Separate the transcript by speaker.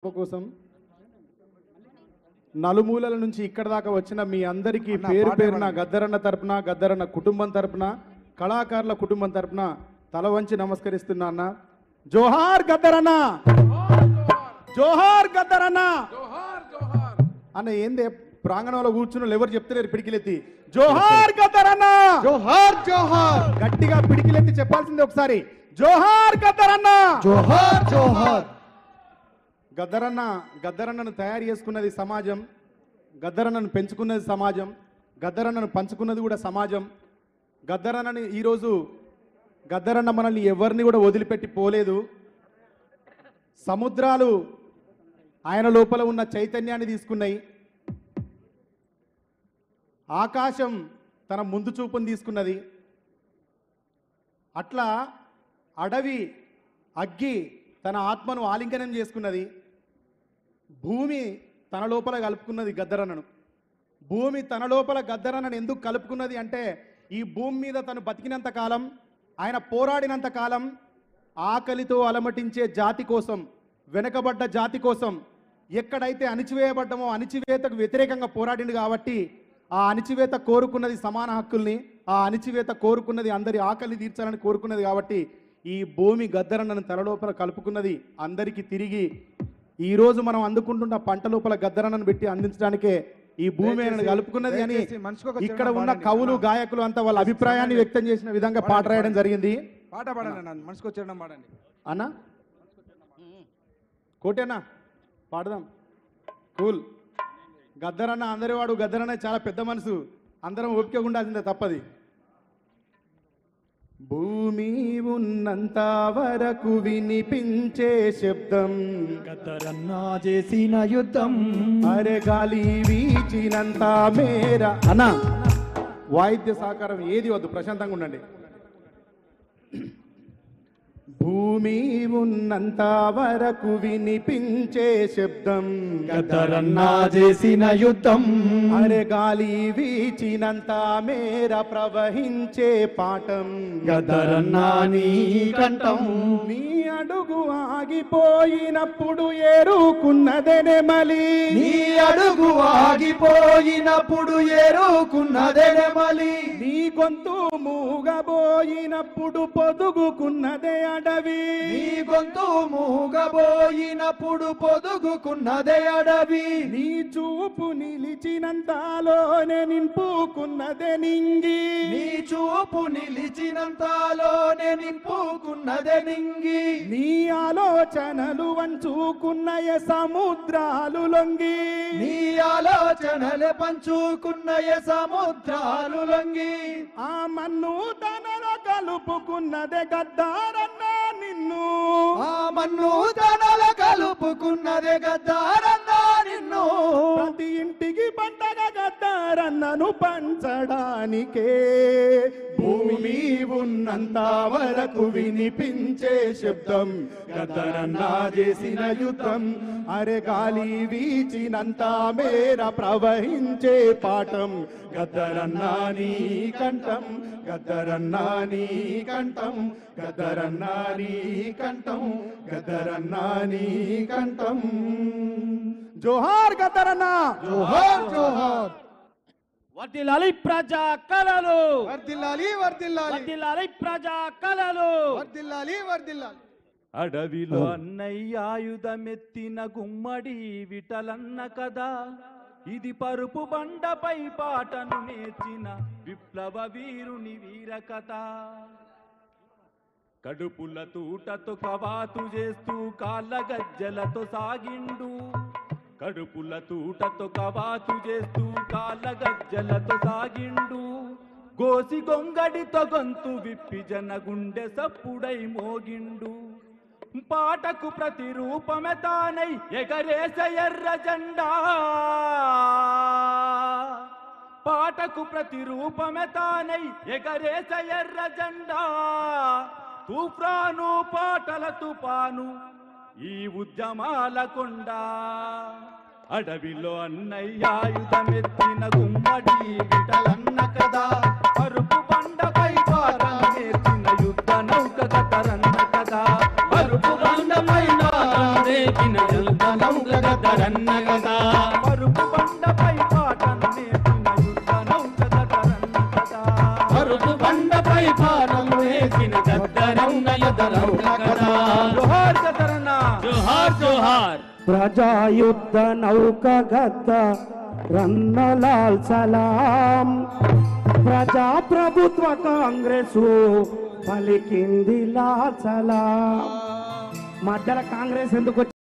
Speaker 1: కోసం నలుమూలల నుంచి ఇక్కడ దాకా వచ్చిన మీ అందరికీ పేరు పేరున గద్దరన్న తరపున గద్దరన్న కుటుంబం తరపున కళాకారుల కుటుంబం తరపున తల వంచి నమస్కరిస్తున్నా అన్న. జోహార్ గద్దరన్న, జోహార్ గద్దరన్న అన్న. ఏందే ప్రాంగణంలో కూర్చున్న ఎవరు చెప్తలేరు పిడికిలెత్తి జోహార్ గద్దరన్న,
Speaker 2: జోహార్ జోహార్
Speaker 1: గట్టిగా పిడికిలెత్తి చెప్పాల్సింది ఒకసారి జోహార్ గద్దరన్న,
Speaker 2: జోహార్ జోహార్.
Speaker 1: గద్దరన్నను తయారు చేసుకున్నది సమాజం, గద్దరన్నను పెంచుకున్నది సమాజం, గద్దరన్నను పంచుకున్నది కూడా సమాజం. గద్దరన్నని ఈరోజు గద్దరన్న మనల్ని ఎవరిని కూడా వదిలిపెట్టి పోలేదు. సముద్రాలు ఆయన లోపల ఉన్న చైతన్యాన్ని తీసుకున్నాయి, ఆకాశం తన ముందు చూపును తీసుకున్నది. అట్లా అడవి అగ్గి తన ఆత్మను ఆలింగనం చేసుకున్నది. భూమి తన లోపల కలుపుకున్నది గద్దరన్నను. భూమి తన లోపల గద్దరన్నను ఎందుకు కలుపుకున్నది అంటే, ఈ భూమి మీద తను బతికినంత కాలం, ఆయన పోరాడినంత కాలం ఆకలితో అలమటించే జాతి కోసం, వెనకబడ్డ జాతి కోసం, ఎక్కడైతే అణిచివేయబడ్డమో అణిచివేతకు వ్యతిరేకంగా పోరాడిండు కాబట్టి ఆ అణిచివేత కోరుకున్నది సమాన హక్కుల్ని, ఆ అణిచివేత కోరుకున్నది అందరి ఆకలి తీర్చాలని కోరుకున్నది కాబట్టి ఈ భూమి గద్దరన్నను తన లోపల కలుపుకున్నది. అందరికీ తిరిగి ఈరోజు మనం అందుకుంటున్న పంట లోపల గద్దరన్నను పెట్టి అందించడానికే ఈ భూమి ఆయనను కలుపుకున్నది అని ఇక్కడ ఉన్న కవులు గాయకులు అంతా వాళ్ళ అభిప్రాయాన్ని వ్యక్తం చేసిన విధంగా పాట రాయడం జరిగింది.
Speaker 2: పాట పాడండి, మనసుకు వచ్చేయడం పాడండి
Speaker 1: అన్న. కోటేనా పాడదాం. కూల్. గద్దరన్న అందరి వాడు, గద్దరన్న చాలా పెద్ద మనసు, అందరం ఓపిక ఉండాల్సిందే తప్పది. భూమి ఉన్నంత వరకు వినిపించే శబ్దం
Speaker 3: గద్దరన్న చేసిన యుద్ధం,
Speaker 1: అరే గాలి వీచినంత మేర. అన్న వాయిద్య సహకారం ఏది వద్దు, ప్రశాంతంగా ఉండండి. భూమి ఉన్నంత వరకు వినిపించే శబ్దం
Speaker 3: గద్దరన్న చేసిన యుద్ధం,
Speaker 1: అరే గాలి వీచినంత మేర ప్రవహించే పాఠం
Speaker 3: గద్దరన్న నీ కంఠం.
Speaker 1: నీ అడుగు ఆగిపోయినప్పుడు ఏరుకున్నదే నెమలి,
Speaker 3: నీ అడుగు ఆగిపోయినప్పుడు ఏరుకున్నదే నెమలి,
Speaker 1: నీ గొంతు మూగబోయినప్పుడు పొదుగుకున్నదే అడవి,
Speaker 3: నీ గొంతు మూగబోయినప్పుడు పొదుగుకున్నదే అడవి,
Speaker 1: నీ చూపు నిలిచినంతలోనే నింపుకున్నదే నింగి,
Speaker 3: నీ చూపు నిలిచినంతలోనే నింపుకున్నదే నింగి,
Speaker 1: నీ ఆలోచనలు వంచుకున్నయ సముద్రాలు లొంగి,
Speaker 3: నీ ఆలోచనలు పంచుకున్నయ సముద్రాలు లొంగి,
Speaker 1: ఆ మన్ను తనలో కలుపుకున్నదే గద్దారన్న నిన్ను,
Speaker 3: ఆ మన్ను తనల కలుపుకున్నదే గద్దారన్న నిన్ను,
Speaker 1: ప్రతి ఇంటికి పంటగా గద్దారన్నను పంచడానికే భూమి ఉన్నంత వరకు వినిపించే శబ్దం గద్దరన్న చేసిన యుద్ధం, అరే గాలి వీచినంత మేర ప్రవహించే పాఠం గద్దరన్న నీ కంఠం, గద్దరన్న నీ కంఠం, గద్దరన్న నీ కంఠం, గద్దరన్న నీ కంఠం. జోహార్ గద్దరన్న,
Speaker 2: జోహార్ జోహార్.
Speaker 4: వర్ధిల్లాలి ప్రజా కళలు,
Speaker 2: వర్ధిల్లాలి వర్ధిల్లాలి,
Speaker 4: వర్ధిల్లాలి ప్రజా కళలు.
Speaker 2: వర్ధిల్లాలి వర్ధిల్లాలి.
Speaker 4: అడవిలో అన్నయ్య ఆయుధమెత్తిన గుమ్మడి విటలన్న కదా, ఇది పరుపు బండపై పాటను నేర్చిన విప్లవ వీరుని వీర కథ. కడుపుల తూటతో కవాతు చేస్తూ కాళ్ళ గజ్జలతో సాగిండు, కడుపుల తూటతో కవాతు చేస్తూ కాళ్ళ గజ్జలతో సాగిండు, గోసి గొంగడితో గొంతు విప్పి జన గుండె సప్పుడై మోగిండు, పాటకు ప్రతిరూపమే తానై ఎగరేస ఎర్ర జెండా, పాటకు ప్రతిరూపమే తానై ఎగరేస ఎర్ర జెండా, తూఫాను పాటల తుపాను ఈ ఉద్యమాల కొండ. అడవిలో అన్నయ్య ఆయుధమెత్తిన గుమ్మడి విటలన్న కదా, పరుపు బండపై పాటను నేర్చిన యుద్ధ నౌక గద్దరన్న కదా, పరుపు బండపై నేర్చిన యుద్ధ నౌక
Speaker 3: నౌక గద్దరన్న కదా
Speaker 4: పరుపు బండపై పాటను నేర్పిన యుద్ధ నౌక గద్దరన్న కదా
Speaker 3: పరుపు బండపై పానం వేసిన గద్దరన్న యుద్ధ నౌక కదా
Speaker 4: జోహార్ గద్దరన్న
Speaker 3: జోహార్ జోహార్
Speaker 5: ప్రజాయుద్ధ నౌక గద్ద రన్నలాల్ సలాం ప్రజాప్రభుత్వ కాంగ్రెసు పలికింది లాల్ సలాం మధ్యలో కాంగ్రెస్ ఎందుకు